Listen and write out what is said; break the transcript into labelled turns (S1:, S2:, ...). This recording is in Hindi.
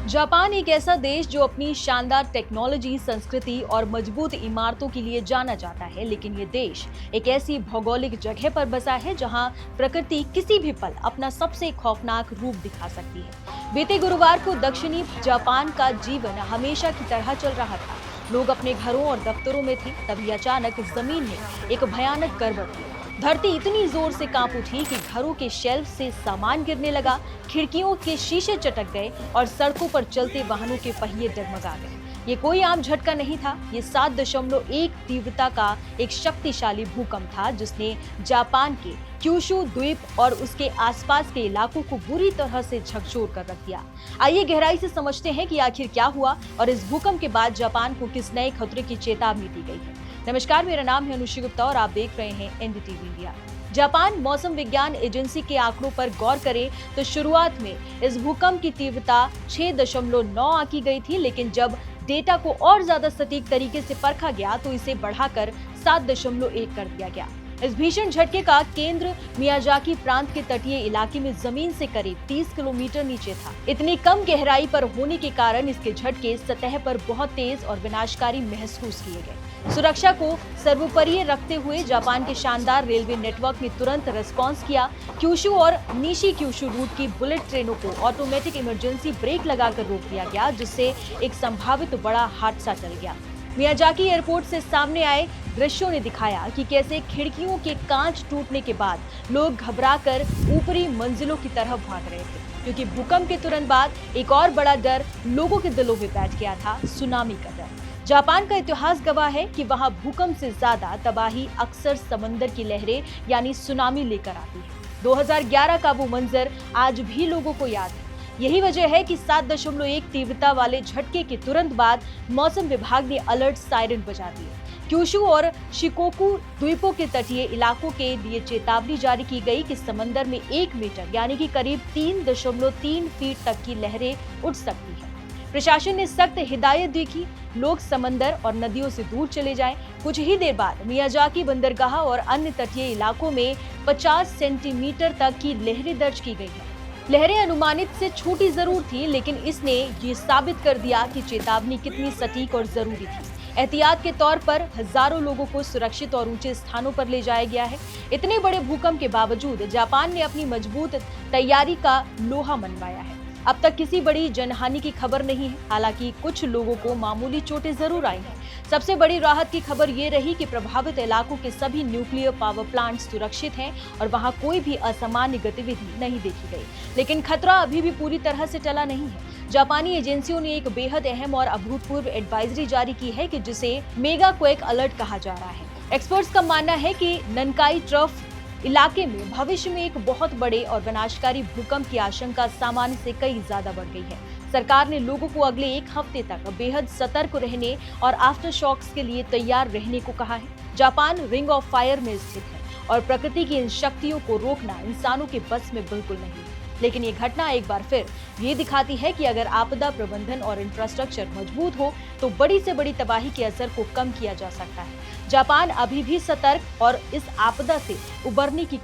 S1: जापान एक ऐसा देश जो अपनी शानदार टेक्नोलॉजी, संस्कृति और मजबूत इमारतों के लिए जाना जाता है, लेकिन ये देश एक ऐसी भौगोलिक जगह पर बसा है जहां प्रकृति किसी भी पल अपना सबसे खौफनाक रूप दिखा सकती है। बीते गुरुवार को दक्षिणी जापान का जीवन हमेशा की तरह चल रहा था। लोग अपने घरों और दफ्तरों में थे, तभी अचानक जमीन में एक भयानक करवट हुई। धरती इतनी जोर से कांप उठी कि घरों के शेल्फ से सामान गिरने लगा, खिड़कियों के शीशे चटक गए और सड़कों पर चलते वाहनों के पहिए डगमगा गए। ये कोई आम झटका नहीं था, ये 7.1 तीव्रता का एक शक्तिशाली भूकंप था जिसने जापान के क्यूशू द्वीप और उसके आसपास के इलाकों को बुरी तरह से झकझोर कर रख दिया। आइए गहराई से समझते हैं कि आखिर क्या हुआ और इस भूकंप के बाद जापान को किस नए खतरे की चेतावनी दी गई है। नमस्कार, मेरा नाम है अनुश्री गुप्ता और आप देख रहे हैं एनडीटीवी इंडिया। जापान मौसम विज्ञान एजेंसी के आंकड़ों पर गौर करें तो शुरुआत में इस भूकंप की तीव्रता 6.9 आंकी गई थी, लेकिन जब डेटा को और ज्यादा सटीक तरीके से परखा गया तो इसे बढ़ाकर 7.1 कर दिया गया। इस भीषण झटके का केंद्र मियाजाकी प्रांत के तटीय इलाके में जमीन से करीब 30 किलोमीटर नीचे था। इतनी कम गहराई पर होने के कारण इसके झटके सतह पर बहुत तेज और विनाशकारी महसूस किए गए। सुरक्षा को सर्वोपरि रखते हुए जापान के शानदार रेलवे नेटवर्क ने तुरंत रिस्पांस किया। क्यूशू और नीशी क्यूशू रूट की बुलेट ट्रेनों को ऑटोमेटिक इमरजेंसी ब्रेक लगाकर रोक दिया गया, जिससे एक संभावित बड़ा हादसा टल गया। मियाजाकी एयरपोर्ट से सामने आए दृश्यों ने दिखाया कि कैसे खिड़कियों के कांच टूटने के बाद लोग घबराकर ऊपरी मंजिलों की तरफ भाग रहे थे, क्योंकि भूकंप के तुरंत बाद एक और बड़ा डर लोगों के दिलों में बैठ गया था, सुनामी का डर। जापान का इतिहास गवाह है कि वहां भूकंप से ज्यादा तबाही अक्सर समंदर की लहरें यानी सुनामी लेकर आती है। 2011 का वो मंजर आज भी लोगों को याद है। यही वजह है कि 7.1 तीव्रता वाले झटके के तुरंत बाद मौसम विभाग ने अलर्ट सायरन बजा दिए। क्यूशू और शिकोकू द्वीपों के तटीय इलाकों के लिए चेतावनी जारी की गई कि समंदर में 1 मीटर यानी कि करीब 3.3 फीट तक की लहरें उठ सकती है। प्रशासन ने सख्त हिदायत दी कि लोग समंदर और नदियों से दूर चले जाएं। कुछ ही देर बाद मियाजाकी बंदरगाह और अन्य तटीय इलाकों में 50 सेंटीमीटर तक की लहरें दर्ज की गई है। लहरें अनुमानित से छोटी जरूर थी, लेकिन इसने ये साबित कर दिया कि चेतावनी कितनी सटीक और जरूरी थी। एहतियात के तौर पर हजारों लोगों को सुरक्षित और ऊंचे स्थानों पर ले जाया गया है। इतने बड़े भूकंप के बावजूद जापान ने अपनी मजबूत तैयारी का लोहा मनवाया है। अब तक किसी बड़ी जनहानि की खबर नहीं है, हालांकि कुछ लोगों को मामूली चोटें जरूर आई हैं। सबसे बड़ी राहत की खबर ये रही कि प्रभावित इलाकों के सभी न्यूक्लियर पावर प्लांट सुरक्षित हैं और वहां कोई भी असामान्य गतिविधि नहीं देखी गई। लेकिन खतरा अभी भी पूरी तरह से टला नहीं है। जापानी एजेंसियों ने एक बेहद अहम और अभूतपूर्व एडवाइजरी जारी की है कि जिसे मेगा क्वेक अलर्ट कहा जा रहा है। एक्सपर्ट्स का मानना है कि ननकाई ट्रफ इलाके में भविष्य में एक बहुत बड़े और विनाशकारी भूकंप की आशंका सामान्य से कई ज्यादा बढ़ गई है। सरकार ने लोगों को अगले 1 हफ्ते तक बेहद सतर्क रहने और आफ्टर शॉक्स के लिए तैयार रहने को कहा है। जापान रिंग ऑफ फायर में स्थित है और प्रकृति की इन शक्तियों को रोकना इंसानों के बस में बिल्कुल नहीं है। लेकिन ये घटना एक बार फिर ये दिखाती है कि अगर आपदा प्रबंधन और इंफ्रास्ट्रक्चर मजबूत हो तो बड़ी से बड़ी तबाही के असर को कम किया जा सकता है। जापान अभी भी सतर्क और इस आपदा से उबरने की